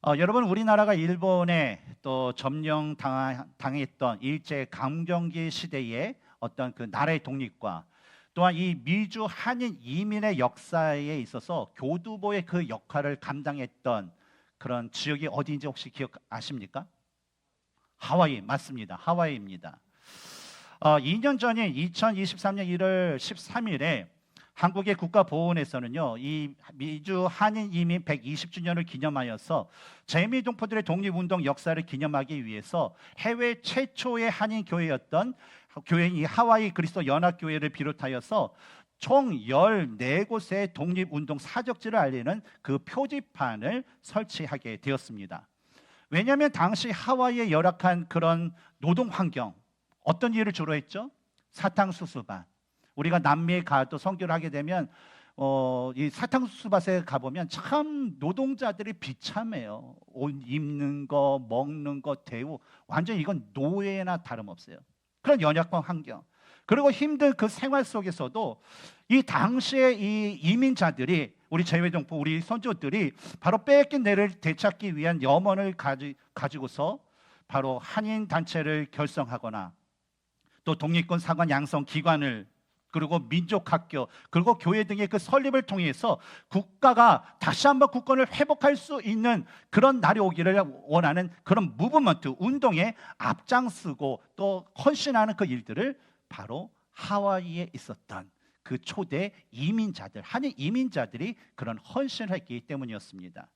여러분, 우리나라가 일본에 또 점령 당했던 일제 강점기 시대의 어떤 그 나라의 독립과 또한 이 미주 한인 이민의 역사에 있어서 교두보의 그 역할을 감당했던 그런 지역이 어디인지 혹시 기억아십니까? 하와이 맞습니다. 하와이입니다. 2년 전인 2023년 1월 13일에 한국의 국가보훈에서는요, 이 미주 한인 이민 120주년을 기념하여서 재미동포들의 독립운동 역사를 기념하기 위해서 해외 최초의 한인 교회였던 교회인 이 하와이 그리스도 연합교회를 비롯하여서 총 14곳의 독립운동 사적지를 알리는 그 표지판을 설치하게 되었습니다. 왜냐하면 당시 하와이의 열악한 그런 노동 환경, 어떤 일을 주로 했죠? 사탕수수밭. 우리가 남미에 가도 선교를 하게 되면 이 사탕수수밭에 가보면 참 노동자들이 비참해요. 옷 입는 거, 먹는 거, 대우, 완전히 이건 노예나 다름없어요. 그런 연약한 환경, 그리고 힘든 그 생활 속에서도 이 당시에 이 이민자들이, 우리 재외동포, 우리 선조들이 바로 뺏긴 내를 되찾기 위한 염원을 가지고서 바로 한인 단체를 결성하거나 또 독립군 사관 양성 기관을, 그리고 민족학교, 그리고 교회 등의 그 설립을 통해서 국가가 다시 한번 국권을 회복할 수 있는 그런 날이 오기를 원하는 그런 무브먼트, 운동에 앞장서고 또 헌신하는 그 일들을 바로 하와이에 있었던 그 초대 이민자들, 한인 이민자들이 그런 헌신을 했기 때문이었습니다.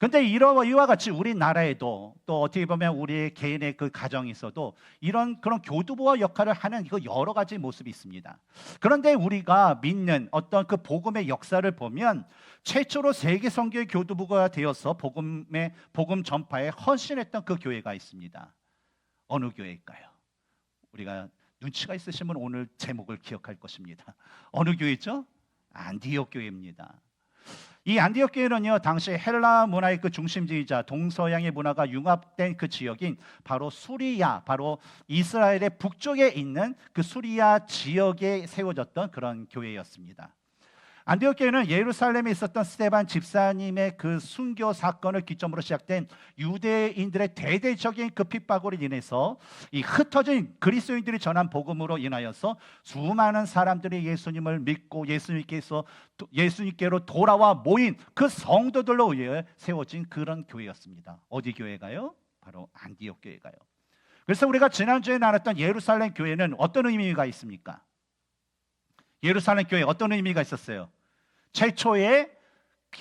그런데 이와 같이 우리나라에도 또 어떻게 보면 우리 개인의 그 가정에서도 이런 그런 교두보와 역할을 하는 이거 여러 가지 모습이 있습니다. 그런데 우리가 믿는 어떤 그 복음의 역사를 보면 최초로 세계 선교의 교두보가 되어서 복음 전파에 헌신했던 그 교회가 있습니다. 어느 교회일까요? 우리가 눈치가 있으시면 오늘 제목을 기억할 것입니다. 어느 교회죠? 안디옥 교회입니다. 이 안디옥 교회는요, 당시 헬라 문화의 그 중심지이자 동서양의 문화가 융합된 그 지역인 바로 수리아, 바로 이스라엘의 북쪽에 있는 그 수리아 지역에 세워졌던 그런 교회였습니다. 안디옥 교회는 예루살렘에 있었던 스데반 집사님의 그 순교 사건을 기점으로 시작된 유대인들의 대대적인 그 핍박으로 인해서 이 흩어진 그리스도인들이 전한 복음으로 인하여서 수많은 사람들이 예수님을 믿고 예수님께로 돌아와 모인 그 성도들로 의해 세워진 그런 교회였습니다. 어디 교회가요? 바로 안디옥 교회가요. 그래서 우리가 지난주에 나눴던 예루살렘 교회는 어떤 의미가 있습니까? 예루살렘 교회 어떤 의미가 있었어요? 최초의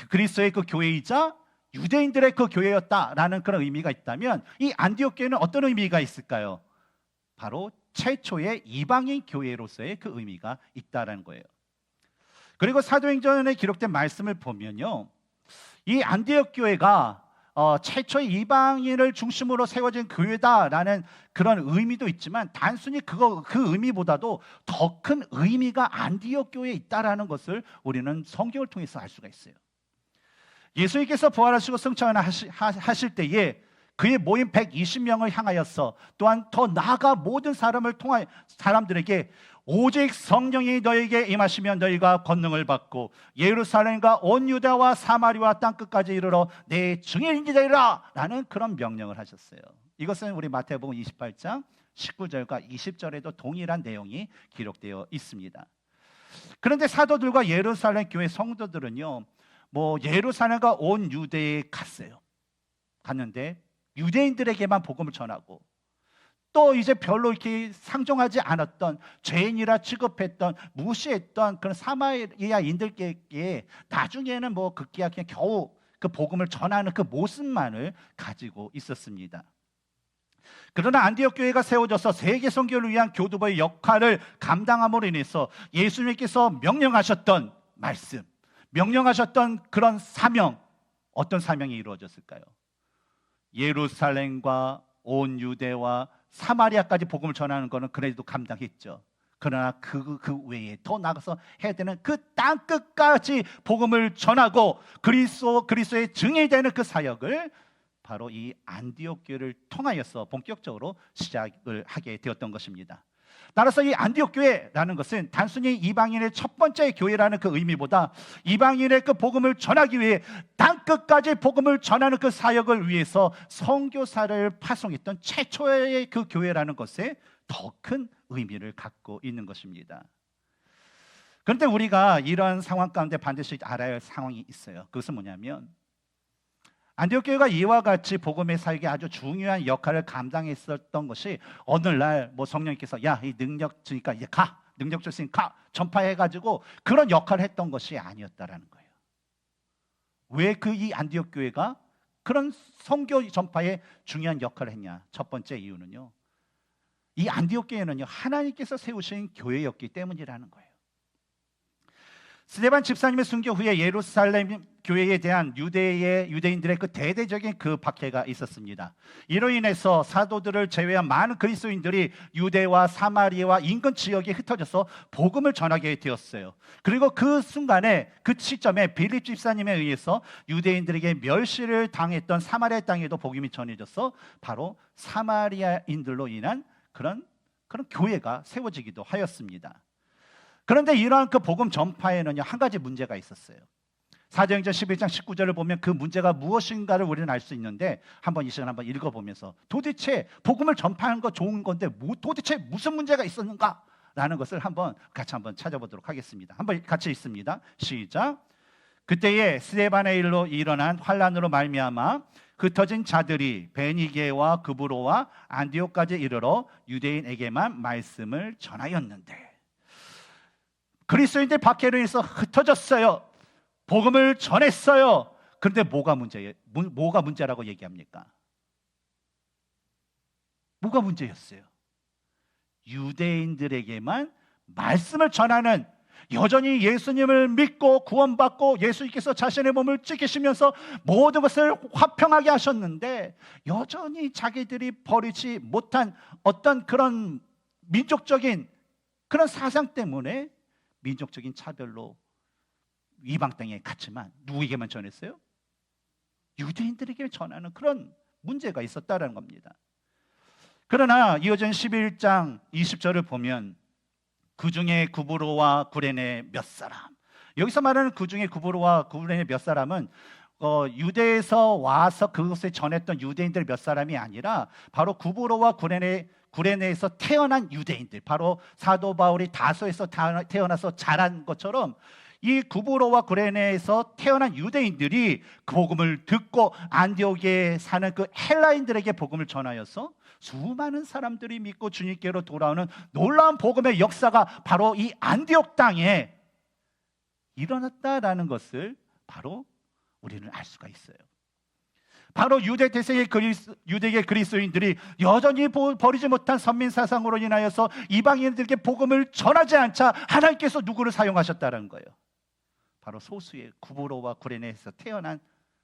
그리스도의 그 교회이자 유대인들의 그 교회였다라는 그런 의미가 있다면, 이 안디옥 교회는 어떤 의미가 있을까요? 바로 최초의 이방인 교회로서의 그 의미가 있다라는 거예요. 그리고 사도행전에 기록된 말씀을 보면요, 이 안디옥 교회가 최초의 이방인을 중심으로 세워진 교회다라는 그런 의미도 있지만, 단순히 그 의미보다도 더 큰 의미가 안디옥 교회에 있다라는 것을 우리는 성경을 통해서 알 수가 있어요. 예수님께서 부활하시고 승천하실 때에 그의 모임 120명을 향하여서, 또한 더 나아가 모든 사람들에게 오직 성령이 너에게 임하시면 너희가 권능을 받고 예루살렘과 온 유다와 사마리아 땅끝까지 이르러 내 증인이 되리라 라는 그런 명령을 하셨어요. 이것은 우리 마태복음 28장 19절과 20절에도 동일한 내용이 기록되어 있습니다. 그런데 사도들과 예루살렘 교회 성도들은요, 예루살렘과 온 유대에 갔는데 유대인들에게만 복음을 전하고, 또 이제 별로 이렇게 상종하지 않았던, 죄인이라 취급했던, 무시했던 그런 사마리아인들께 나중에는 극기야 그냥 겨우 그 복음을 전하는 그 모습만을 가지고 있었습니다. 그러나 안디옥 교회가 세워져서 세계 선교를 위한 교두보의 역할을 감당함으로 인해서 예수님께서 명령하셨던 말씀, 명령하셨던 그런 사명, 어떤 사명이 이루어졌을까요? 예루살렘과 온 유대와 사마리아까지 복음을 전하는 것은 그래도 감당했죠. 그러나 그 외에 더 나가서 해야 되는 그 땅끝까지 복음을 전하고 그리스도의 증인이 되는 그 사역을 바로 이 안디옥 교회를 통하여서 본격적으로 시작을 하게 되었던 것입니다. 따라서 이 안디옥 교회라는 것은 단순히 이방인의 첫 번째 교회라는 그 의미보다 이방인의 그 복음을 전하기 위해 땅끝까지 복음을 전하는 그 사역을 위해서 선교사를 파송했던 최초의 그 교회라는 것에 더 큰 의미를 갖고 있는 것입니다. 그런데 우리가 이런 상황 가운데 반드시 알아야 할 상황이 있어요. 그것은 뭐냐면 안디옥 교회가 이와 같이 복음의 사역에 아주 중요한 역할을 감당했었던 것이 어느 날 성령님께서 야, 이 능력 주니까 이제 가, 능력 줬으니 가, 전파해가지고 그런 역할을 했던 것이 아니었다라는 거예요. 왜 이 안디옥 교회가 그런 선교 전파에 중요한 역할을 했냐? 첫 번째 이유는요, 이 안디옥 교회는요 하나님께서 세우신 교회였기 때문이라는 거예요. 스데반 집사님의 순교 후에 예루살렘 교회에 대한 유대인들의 그 대대적인 그 박해가 있었습니다. 이로 인해서 사도들을 제외한 많은 그리스도인들이 유대와 사마리아와 인근 지역에 흩어져서 복음을 전하게 되었어요. 그리고 그 순간에 그 시점에 빌립 집사님에 의해서 유대인들에게 멸시를 당했던 사마리아 땅에도 복음이 전해져서 바로 사마리아인들로 인한 그런 교회가 세워지기도 하였습니다. 그런데 이러한 그 복음 전파에는요 한 가지 문제가 있었어요. 사도행전 11장 19절을 보면 그 문제가 무엇인가를 우리는 알 수 있는데 한번 이 시간 한번 읽어보면서 도대체 복음을 전파하는 거 좋은 건데 도대체 무슨 문제가 있었는가라는 것을 같이 한번 찾아보도록 하겠습니다. 한번 같이 읽습니다. 시작. 그때에 스데반의 일로 일어난 환란으로 말미암아 흩어진 자들이 베니게와 그브로와 안디옥까지 이르러 유대인에게만 말씀을 전하였는데, 그리스도인들 박해로 인해서 흩어졌어요. 복음을 전했어요. 그런데 뭐가 문제예요? 뭐가 문제라고 얘기합니까? 뭐가 문제였어요? 유대인들에게만 말씀을 전하는, 여전히 예수님을 믿고 구원받고 예수님께서 자신의 몸을 찢기시면서 모든 것을 화평하게 하셨는데 여전히 자기들이 버리지 못한 어떤 그런 민족적인 그런 사상 때문에 민족적인 차별로 이방 땅에 갔지만 누구에게만 전했어요? 유대인들에게 전하는 그런 문제가 있었다는 겁니다. 그러나 이어진 11장 20절을 보면 그 중에 구브로와 구레네 몇 사람, 여기서 말하는 그 중에 구브로와 구레네 몇 사람은 유대에서 와서 그것을 전했던 유대인들 몇 사람이 아니라 바로 구브로와 구레네에서 태어난 유대인들, 바로 사도 바울이 다소에서 태어나서 자란 것처럼 이 구브로와 구레네에서 태어난 유대인들이 그 복음을 듣고 안디옥에 사는 그 헬라인들에게 복음을 전하여서 수많은 사람들이 믿고 주님께로 돌아오는 놀라운 복음의 역사가 바로 이 안디옥 땅에 일어났다라는 것을 바로 우리는 알 수가 있어요. 바로 유대 대세의 유대계 그리스도인들이 여전히 버리지 못한 선민 사상으로 인하여서 이방인들에게 복음을 전하지 않자 하나님께서 누구를 사용하셨다는 거예요? 바로 소수의 구브로와 구레네에서 태어난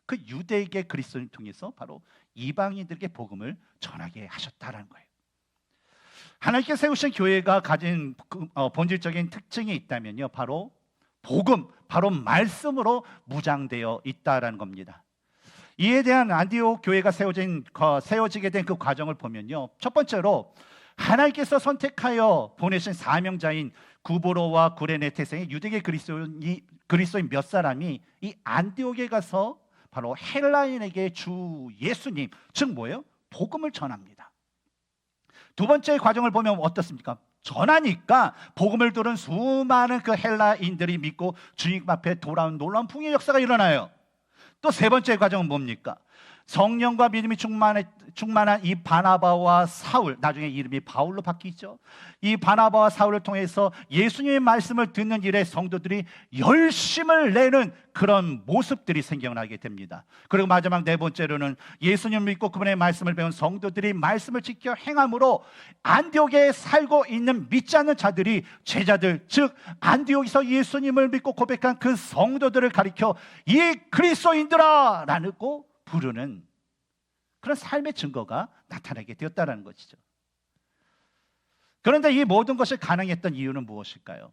그 유대계 그리스도인을 통해서 바로 이방인들에게 복음을 전하게 하셨다는 거예요. 하나님께 세우신 교회가 가진 본질적인 특징이 있다면요, 바로 복음, 바로 말씀으로 무장되어 있다라는 겁니다. 이에 대한 안디옥 교회가 세워지게 된 그 과정을 보면요, 첫 번째로 하나님께서 선택하여 보내신 사명자인 구브로와 구레네 태생의 유대계 그리스도인 몇 사람이 이 안디옥에 가서 바로 헬라인에게 주 예수님, 즉 뭐예요? 복음을 전합니다. 두 번째 과정을 보면 어떻습니까? 전하니까 복음을 들은 수많은 그 헬라인들이 믿고 주님 앞에 돌아온 놀라운 풍요의 역사가 일어나요. 또 세 번째 과정은 뭡니까? 성령과 믿음이 충만한 이 바나바와 사울, 나중에 이름이 바울로 바뀌죠. 이 바나바와 사울을 통해서 예수님의 말씀을 듣는 일에 성도들이 열심을 내는 그런 모습들이 생겨나게 됩니다. 그리고 마지막 네 번째로는 예수님을 믿고 그분의 말씀을 배운 성도들이 말씀을 지켜 행함으로 안디옥에 살고 있는 믿지 않는 자들이 제자들, 즉 안디옥에서 예수님을 믿고 고백한 그 성도들을 가리켜 이 그리스도인들아 라고 부르는 그런 삶의 증거가 나타나게 되었다는 것이죠. 그런데 이 모든 것이 가능했던 이유는 무엇일까요?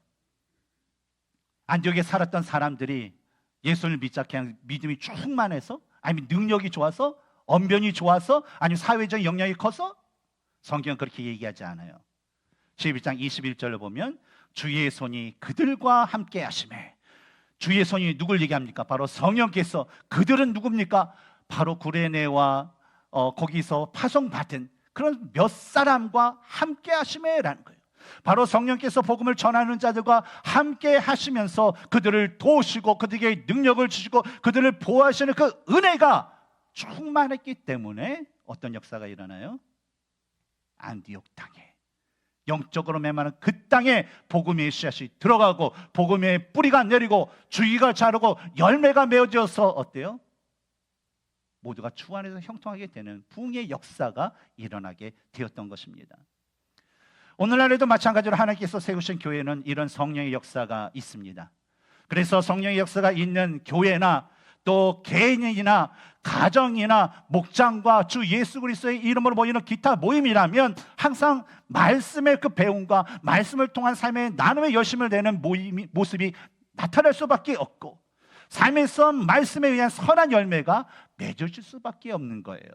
안디옥에 살았던 사람들이 예수를 믿지 않게 믿음이 충만해서, 아니면 능력이 좋아서, 언변이 좋아서, 아니면 사회적 영향이 커서? 성경은 그렇게 얘기하지 않아요. 11장 21절을 보면 주의 손이 그들과 함께 하심에, 주의 손이 누굴 얘기합니까? 바로 성령께서. 그들은 누굽니까? 바로 구레네와 거기서 파송받은 그런 몇 사람과 함께 하심에라는 거예요. 바로 성령께서 복음을 전하는 자들과 함께 하시면서 그들을 도우시고 그들에게 능력을 주시고 그들을 보호하시는 그 은혜가 충만했기 때문에 어떤 역사가 일어나요? 안디옥 땅에, 영적으로 메마른 그 땅에 복음의 씨앗이 들어가고 복음의 뿌리가 내리고 줄기가 자르고 열매가 맺어져서 어때요? 모두가 주 안에서 형통하게 되는 부흥의 역사가 일어나게 되었던 것입니다. 오늘날에도 마찬가지로 하나님께서 세우신 교회는 이런 성령의 역사가 있습니다. 그래서 성령의 역사가 있는 교회나 또 개인이나 가정이나 목장과 주 예수 그리스도의 이름으로 모이는 기타 모임이라면 항상 말씀의 그 배움과 말씀을 통한 삶의 나눔의 열심을 내는 모습이 나타날 수밖에 없고 삶에서 말씀에 의한 선한 열매가 맺어질 수밖에 없는 거예요.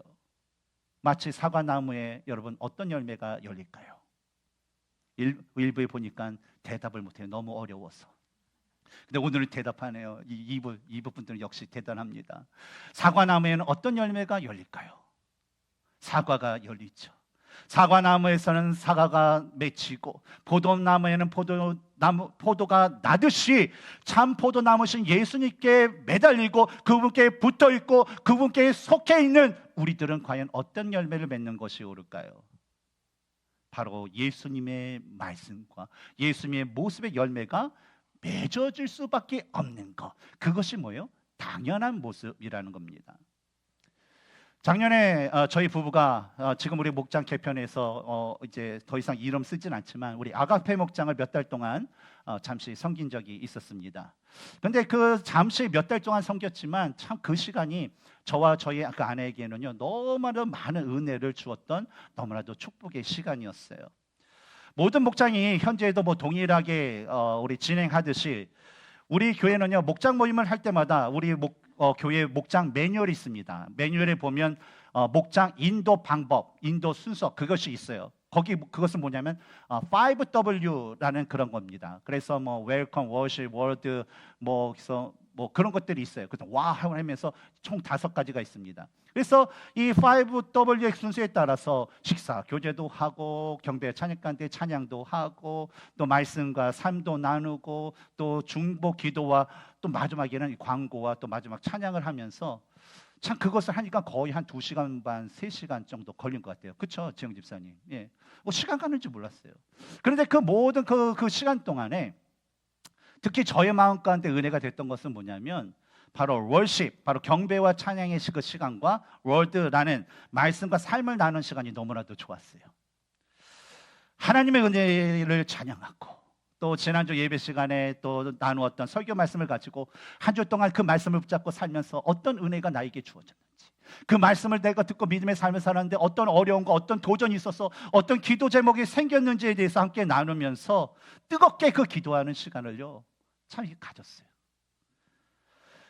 마치 사과나무에 여러분 어떤 열매가 열릴까요? 일부에 보니까 대답을 못해요. 너무 어려워서. 근데 오늘은 대답하네요. 이 부분들은 역시 대단합니다. 사과나무에는 어떤 열매가 열릴까요? 사과가 열리죠. 사과나무에서는 사과가 맺히고 포도나무에는 포도가 나듯이 참 포도나무신 예수님께 매달리고 그분께 붙어있고 그분께 속해 있는 우리들은 과연 어떤 열매를 맺는 것이 옳을까요? 바로 예수님의 말씀과 예수님의 모습의 열매가 맺어질 수밖에 없는 것, 그것이 뭐예요? 당연한 모습이라는 겁니다. 작년에 저희 부부가 지금 우리 목장 개편해서 이제 더 이상 이름 쓰진 않지만 우리 아가페 목장을 몇 달 동안 잠시 섬긴 적이 있었습니다. 그런데 그 잠시 몇 달 동안 섬겼지만 참 그 시간이 저와 저희 그 아내에게는요 너무나도 많은 은혜를 주었던 너무나도 축복의 시간이었어요. 모든 목장이 현재도 뭐 동일하게 우리 진행하듯이 우리 교회는요 목장 모임을 할 때마다 우리 교회 목장 매뉴얼이 있습니다. 매뉴얼에 보면 목장 인도 방법, 인도 순서 그것이 있어요. 그것은 뭐냐면 5W라는 그런 겁니다. 그래서 뭐 웰컴, 워십, 워드 뭐 그런 것들이 있어요. 그래서 와 하면서 총 5가지가 있습니다. 그래서 이 5W의 순서에 따라서 식사, 교제도 하고 경배 찬양가인데 찬양도 하고 또 말씀과 삶도 나누고 또 중보 기도와 또 마지막에는 광고와 또 마지막 찬양을 하면서 참 그것을 하니까 거의 한 2시간 반, 3시간 정도 걸린 것 같아요. 그렇죠, 지영 집사님? 예, 뭐 시간 가는 줄 몰랐어요. 그런데 그 모든 그 시간 동안에 특히 저의 마음 가운데 은혜가 됐던 것은 뭐냐면 바로 월십, 바로 경배와 찬양의 그 시간과 월드라는 말씀과 삶을 나누는 시간이 너무나도 좋았어요. 하나님의 은혜를 찬양하고 또 지난주 예배 시간에 또 나누었던 설교 말씀을 가지고 한 주 동안 그 말씀을 붙잡고 살면서 어떤 은혜가 나에게 주어졌는지, 그 말씀을 내가 듣고 믿음의 삶을 살았는데 어떤 어려움과 어떤 도전이 있어서 어떤 기도 제목이 생겼는지에 대해서 함께 나누면서 뜨겁게 그 기도하는 시간을요 참 가졌어요.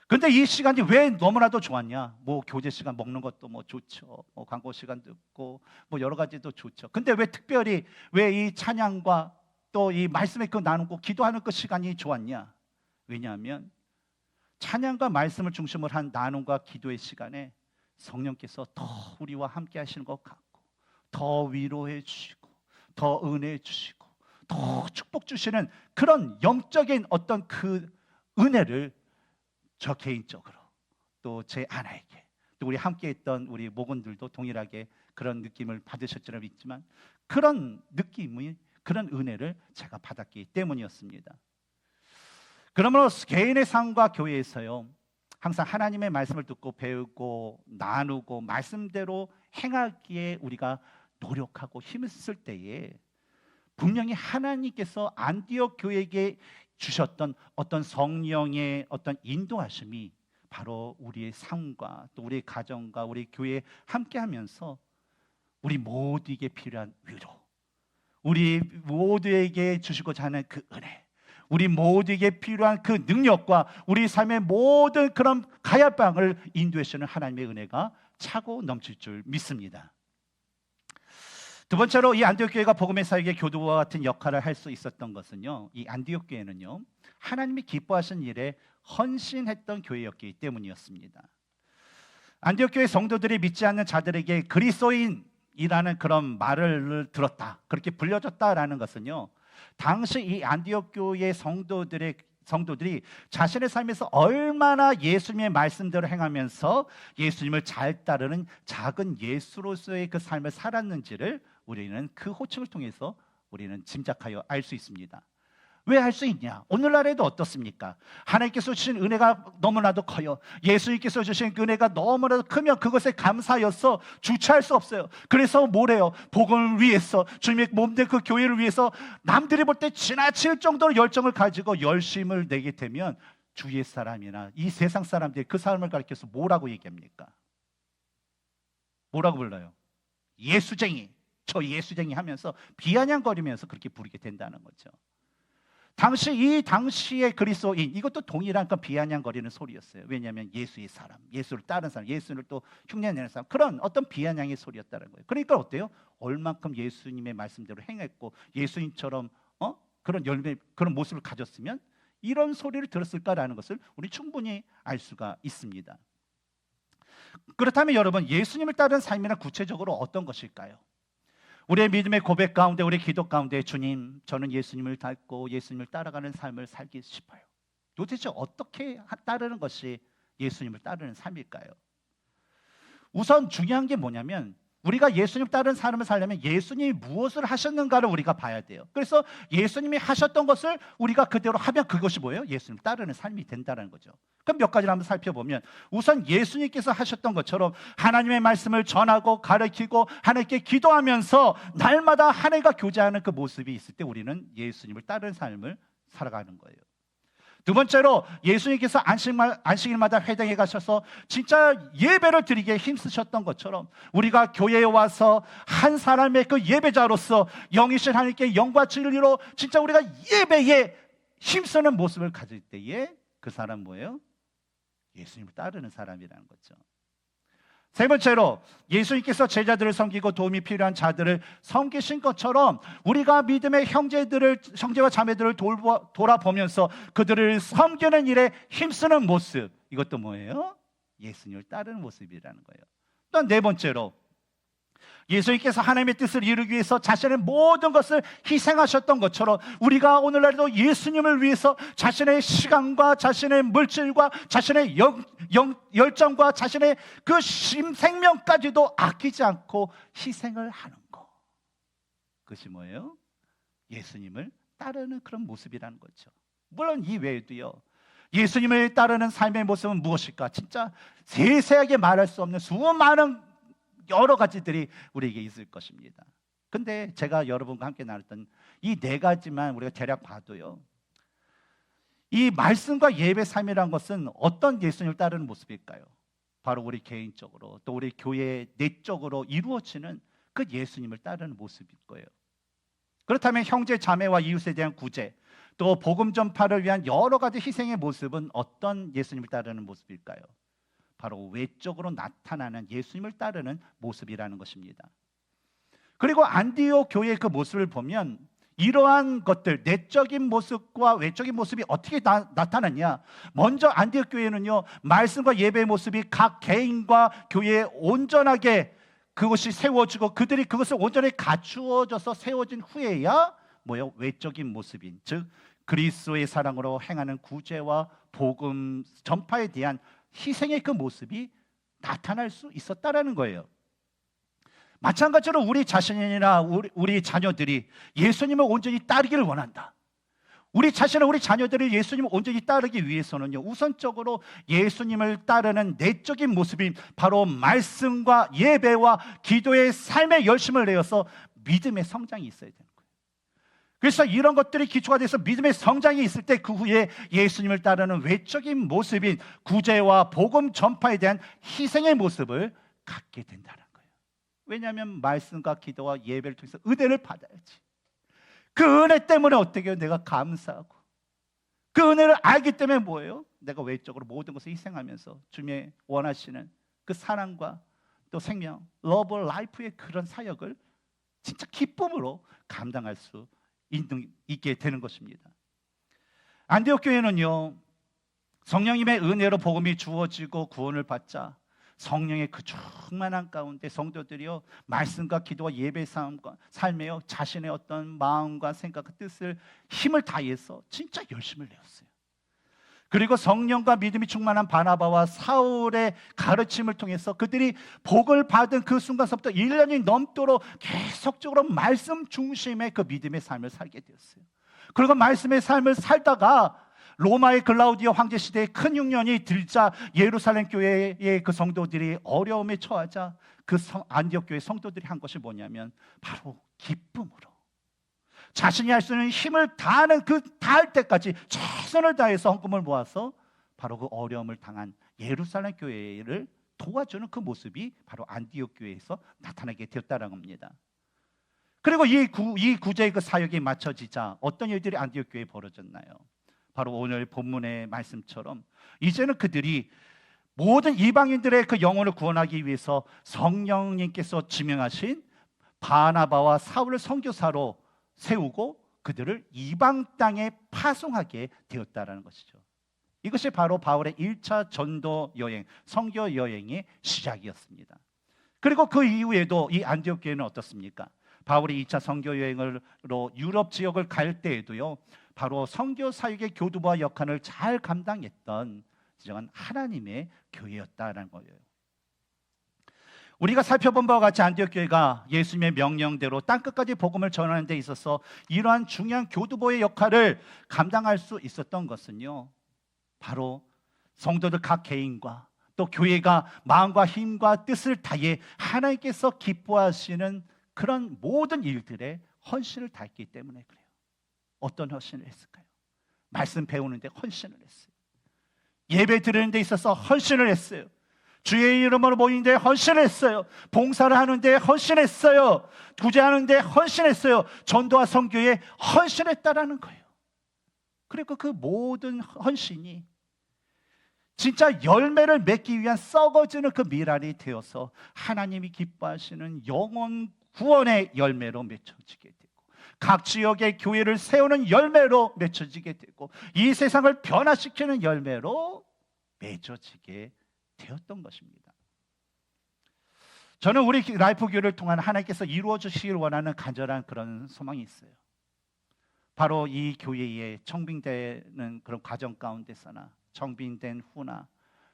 근데 이 시간이 왜 너무나도 좋았냐? 뭐 교제 시간 먹는 것도 뭐 좋죠. 뭐 광고 시간 듣고 뭐 여러 가지도 좋죠. 근데 왜 특별히 왜 이 찬양과 또 이 말씀의 그 나누고 기도하는 그 시간이 좋았냐? 왜냐하면 찬양과 말씀을 중심으로 한 나눔과 기도의 시간에 성령께서 더 우리와 함께 하시는 것 같고 더 위로해 주시고 더 은혜 주시고 더 축복 주시는 그런 영적인 어떤 그 은혜를 저 개인적으로 또 제 아내에게 또 우리 함께 했던 우리 목원들도 동일하게 그런 느낌을 받으실 줄 믿지만 그런 느낌이 그런 은혜를 제가 받았기 때문이었습니다. 그러므로 개인의 삶과 교회에서요 항상 하나님의 말씀을 듣고 배우고 나누고 말씀대로 행하기에 우리가 노력하고 힘을 쓸 때에 분명히 하나님께서 안디옥 교회에게 주셨던 어떤 성령의 어떤 인도하심이 바로 우리의 삶과 또 우리의 가정과 우리 교회에 함께하면서 우리 모두에게 필요한 위로, 우리 모두에게 주시고자 하는 그 은혜, 우리 모두에게 필요한 그 능력과 우리 삶의 모든 그런 가야방을 인도해 주시는 하나님의 은혜가 차고 넘칠 줄 믿습니다. 두 번째로 이 안디옥 교회가 복음의 사역의 교두와 같은 역할을 할 수 있었던 것은요, 이 안디옥 교회는요, 하나님이 기뻐하신 일에 헌신했던 교회였기 때문이었습니다. 안디옥 교회 성도들이 믿지 않는 자들에게 그리스도인이라는 그런 말을 들었다, 그렇게 불려졌다라는 것은요, 당시 이 안디옥 교회 성도들이 자신의 삶에서 얼마나 예수님의 말씀대로 행하면서 예수님을 잘 따르는 작은 예수로서의 그 삶을 살았는지를 우리는 그 호칭을 통해서 우리는 짐작하여 알 수 있습니다. 왜 할 수 있냐? 오늘날에도 어떻습니까? 하나님께서 주신 은혜가 너무나도 커요. 예수님께서 주신 그 은혜가 너무나도 크면 그것에 감사여서 주체할 수 없어요. 그래서 뭐래요? 복음을 위해서, 주님의 몸된 그 교회를 위해서 남들이 볼 때 지나칠 정도로 열정을 가지고 열심을 내게 되면 주위의 사람이나 이 세상 사람들이 그 사람을 가리켜서 뭐라고 얘기합니까? 뭐라고 불러요? 예수쟁이, 저 예수쟁이 하면서 비아냥거리면서 그렇게 부르게 된다는 거죠. 이 당시의 그리스도인, 이것도 동일한 건 비아냥거리는 소리였어요. 왜냐하면 예수의 사람, 예수를 따른 사람, 예수를 또 흉내내는 사람, 그런 어떤 비아냥의 소리였다는 거예요. 그러니까 어때요? 얼만큼 예수님의 말씀대로 행했고 예수님처럼 그런 열매, 그런 모습을 가졌으면 이런 소리를 들었을까라는 것을 우리 충분히 알 수가 있습니다. 그렇다면 여러분, 예수님을 따르는 삶이란 구체적으로 어떤 것일까요? 우리의 믿음의 고백 가운데, 우리 기도 가운데, 주님, 저는 예수님을 닮고 예수님을 따라가는 삶을 살기 싶어요. 도대체 어떻게 따르는 것이 예수님을 따르는 삶일까요? 우선 중요한 게 뭐냐면, 우리가 예수님 따르는 삶을 살려면 예수님이 무엇을 하셨는가를 우리가 봐야 돼요. 그래서 예수님이 하셨던 것을 우리가 그대로 하면 그것이 뭐예요? 예수님 따르는 삶이 된다는 거죠. 그럼 몇 가지를 한번 살펴보면, 우선 예수님께서 하셨던 것처럼 하나님의 말씀을 전하고 가르치고 하나님께 기도하면서 날마다 하나님과 교제하는 그 모습이 있을 때 우리는 예수님을 따르는 삶을 살아가는 거예요. 두 번째로, 예수님께서 안식일마다 회당에 가셔서 진짜 예배를 드리기에 힘쓰셨던 것처럼 우리가 교회에 와서 한 사람의 그 예배자로서 영이신 하나님께 영과 진리로 진짜 우리가 예배에 힘쓰는 모습을 가질 때에 그 사람 뭐예요? 예수님을 따르는 사람이라는 거죠. 세 번째로, 예수님께서 제자들을 섬기고 도움이 필요한 자들을 섬기신 것처럼 우리가 믿음의 형제와 자매들을 돌아보면서 그들을 섬기는 일에 힘쓰는 모습, 이것도 뭐예요? 예수님을 따르는 모습이라는 거예요. 또 네 번째로, 예수님께서 하나님의 뜻을 이루기 위해서 자신의 모든 것을 희생하셨던 것처럼 우리가 오늘날도 예수님을 위해서 자신의 시간과 자신의 물질과 자신의 열정과 자신의 그 생명까지도 아끼지 않고 희생을 하는 것, 그것이 뭐예요? 예수님을 따르는 그런 모습이라는 거죠. 물론 이 외에도요, 예수님을 따르는 삶의 모습은 무엇일까? 진짜 세세하게 말할 수 없는 수많은 여러 가지들이 우리에게 있을 것입니다. 근데 제가 여러분과 함께 나눴던 이 네 가지만 우리가 대략 봐도요, 이 말씀과 예배 삶이란 것은 어떤 예수님을 따르는 모습일까요? 바로 우리 개인적으로 또 우리 교회 내적으로 이루어지는 그 예수님을 따르는 모습일 거예요. 그렇다면 형제 자매와 이웃에 대한 구제, 또 복음 전파를 위한 여러 가지 희생의 모습은 어떤 예수님을 따르는 모습일까요? 바로 외적으로 나타나는 예수님을 따르는 모습이라는 것입니다. 그리고 안디옥 교회의 그 모습을 보면 이러한 것들, 내적인 모습과 외적인 모습이 어떻게 나타났냐? 먼저 안디옥 교회는요, 말씀과 예배의 모습이 각 개인과 교회에 온전하게 그것이 세워지고 그들이 그것을 온전히 갖추어져서 세워진 후에야 뭐요? 외적인 모습인, 즉 그리스도의 사랑으로 행하는 구제와 복음 전파에 대한 희생의 그 모습이 나타날 수 있었다라는 거예요. 마찬가지로 우리 자신이나 우리 자녀들이 예수님을 온전히 따르기를 원한다. 우리 자신은 우리 자녀들이 예수님을 온전히 따르기 위해서는요, 우선적으로 예수님을 따르는 내적인 모습인 바로 말씀과 예배와 기도의 삶의 열심을 내어서 믿음의 성장이 있어야 되는 거예요. 그래서 이런 것들이 기초가 돼서 믿음의 성장이 있을 때 그 후에 예수님을 따르는 외적인 모습인 구제와 복음 전파에 대한 희생의 모습을 갖게 된다는 거예요. 왜냐하면 말씀과 기도와 예배를 통해서 은혜를 받아야지. 그 은혜 때문에 어떻게 해요? 내가 감사하고 그 은혜를 알기 때문에 뭐예요? 내가 외적으로 모든 것을 희생하면서 주님의 원하시는 그 사랑과 또 생명, 러브 라이프의 그런 사역을 진짜 기쁨으로 감당할 수 있게 되는 것입니다. 안디옥 교회는요, 성령님의 은혜로 복음이 주어지고 구원을 받자 성령의 그 충만한 가운데 성도들이요, 말씀과 기도와 예배 삶에요, 자신의 어떤 마음과 생각과 뜻을 힘을 다해서 진짜 열심을 내었어요. 그리고 성령과 믿음이 충만한 바나바와 사울의 가르침을 통해서 그들이 복을 받은 그 순간서부터 1년이 넘도록 계속적으로 말씀 중심의 그 믿음의 삶을 살게 되었어요. 그리고 말씀의 삶을 살다가 로마의 글라우디오 황제 시대의 큰 흉년이 들자 예루살렘 교회의 그 성도들이 어려움에 처하자 그 안디옥 교회 성도들이 한 것이 뭐냐면 바로 기쁨으로 자신이 할 수 있는 힘을 다하는 그 다할 때까지 최선을 다해서 헌금을 모아서 바로 그 어려움을 당한 예루살렘 교회를 도와주는 그 모습이 바로 안디옥 교회에서 나타나게 되었다는 겁니다. 그리고 이 구제의 그 사역이 맞춰지자 어떤 일들이 안디옥 교회에 벌어졌나요? 바로 오늘 본문의 말씀처럼 이제는 그들이 모든 이방인들의 그 영혼을 구원하기 위해서 성령님께서 지명하신 바나바와 사울을 선교사로 세우고 그들을 이방 땅에 파송하게 되었다는 것이죠. 이것이 바로 바울의 1차 전도 여행, 선교 여행의 시작이었습니다. 그리고 그 이후에도 이 안디옥 교회는 어떻습니까? 바울이 2차 선교 여행으로 유럽 지역을 갈 때에도요, 바로 선교 사역의 교두보와 역할을 잘 감당했던 진정한 하나님의 교회였다는 거예요. 우리가 살펴본 바와 같이 안디옥 교회가 예수님의 명령대로 땅끝까지 복음을 전하는 데 있어서 이러한 중요한 교두보의 역할을 감당할 수 있었던 것은요, 바로 성도들 각 개인과 또 교회가 마음과 힘과 뜻을 다해 하나님께서 기뻐하시는 그런 모든 일들에 헌신을 다했기 때문에 그래요. 어떤 헌신을 했을까요? 말씀 배우는데 헌신을 했어요. 예배 드리는 데 있어서 헌신을 했어요. 주의 이름으로 모이는데 헌신을 했어요. 봉사를 하는데 헌신했어요. 구제하는데 헌신했어요. 전도와 선교에 헌신했다라는 거예요. 그리고 그 모든 헌신이 진짜 열매를 맺기 위한 썩어지는 그 미랄이 되어서 하나님이 기뻐하시는 영혼 구원의 열매로 맺혀지게 되고 각 지역의 교회를 세우는 열매로 맺혀지게 되고 이 세상을 변화시키는 열매로 맺어지게 되었던 것입니다. 저는 우리 라이프 교회를 통한 하나님께서 이루어 주시길 원하는 간절한 그런 소망이 있어요. 바로 이 교회에 청빙되는 그런 과정 가운데서나 청빙된 후나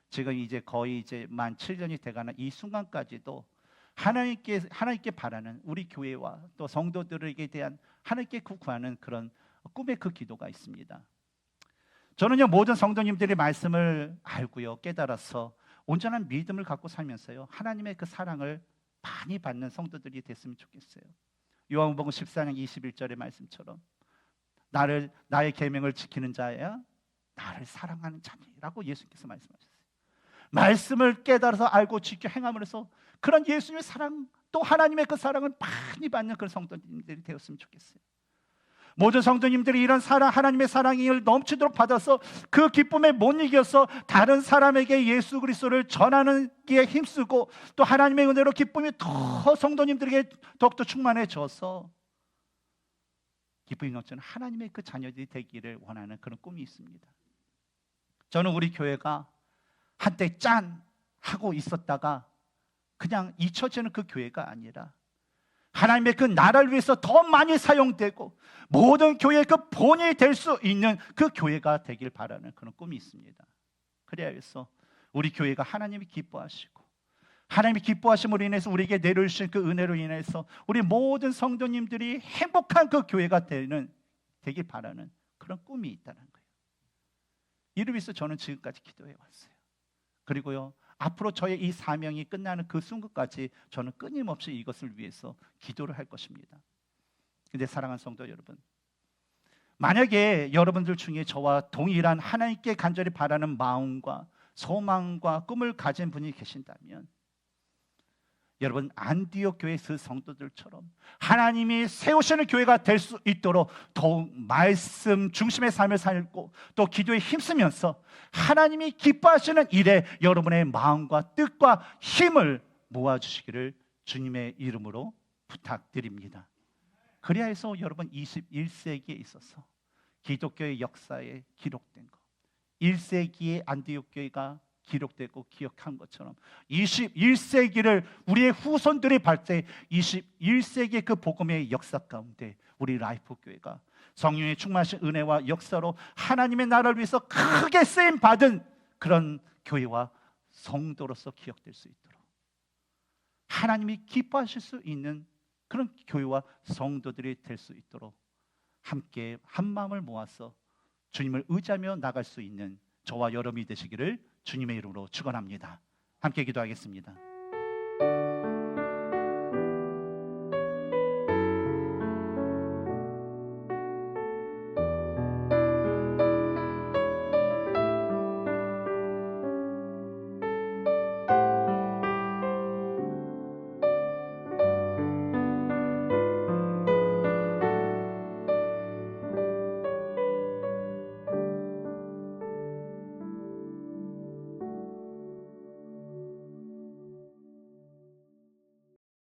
지금 이제 거의 이제 만 7년이 돼가는 이 순간까지도 하나님께 바라는 우리 교회와 또 성도들에게 대한 하나님께 구하는 그런 꿈의 그 기도가 있습니다. 저는요, 모든 성도님들의 말씀을 알고요, 깨달아서 온전한 믿음을 갖고 살면서요, 하나님의 그 사랑을 많이 받는 성도들이 됐으면 좋겠어요. 요한복음 14장 21절의 말씀처럼 나의 계명을 지키는 자야 나를 사랑하는 자니라고 예수님께서 말씀하셨어요. 말씀을 깨달아서 알고 지켜 행함을 해서 그런 예수님의 사랑, 또 하나님의 그 사랑을 많이 받는 그런 성도님들이 되었으면 좋겠어요. 모든 성도님들이 이런 사랑, 하나님의 사랑을 넘치도록 받아서 그 기쁨에 못 이겨서 다른 사람에게 예수 그리스도를 전하는 게 힘쓰고 또 하나님의 은혜로 기쁨이 더 성도님들에게 더욱더 충만해져서 기쁨이 넘치는 하나님의 그 자녀들이 되기를 원하는 그런 꿈이 있습니다. 저는 우리 교회가 한때 짠 하고 있었다가 그냥 잊혀지는 그 교회가 아니라 하나님의 그 나라를 위해서 더 많이 사용되고 모든 교회의 그 본이 될 수 있는 그 교회가 되길 바라는 그런 꿈이 있습니다. 그래야 해서 우리 교회가 하나님이 기뻐하시고 하나님이 기뻐하심으로 인해서 우리에게 내려주신 그 은혜로 인해서 우리 모든 성도님들이 행복한 그 교회가 되길 바라는 그런 꿈이 있다는 거예요. 이를 위해서 저는 지금까지 기도해 왔어요. 그리고요, 앞으로 저의 이 사명이 끝나는 그 순간까지 저는 끊임없이 이것을 위해서 기도를 할 것입니다. 근데 사랑하는 성도 여러분, 만약에 여러분들 중에 저와 동일한 하나님께 간절히 바라는 마음과 소망과 꿈을 가진 분이 계신다면 여러분, 안디옥 교회 그 성도들처럼 하나님이 세우시는 교회가 될 수 있도록 더욱 말씀 중심의 삶을 살고 또 기도에 힘쓰면서 하나님이 기뻐하시는 일에 여러분의 마음과 뜻과 힘을 모아주시기를 주님의 이름으로 부탁드립니다. 그래야 해서 여러분 21세기에 있어서 기독교의 역사에 기록된 것, 1세기의 안디옥 교회가 기록되고 기억한 것처럼 21세기를 우리의 후손들이 발제 21세기의 그 복음의 역사 가운데 우리 라이프 교회가 성령의 충만하신 은혜와 역사로 하나님의 나라를 위해서 크게 쓰임 받은 그런 교회와 성도로서 기억될 수 있도록, 하나님이 기뻐하실 수 있는 그런 교회와 성도들이 될 수 있도록 함께 한 마음을 모아서 주님을 의지하며 나갈 수 있는 저와 여러분이 되시기를 주님의 이름으로 축원합니다. 함께 기도하겠습니다.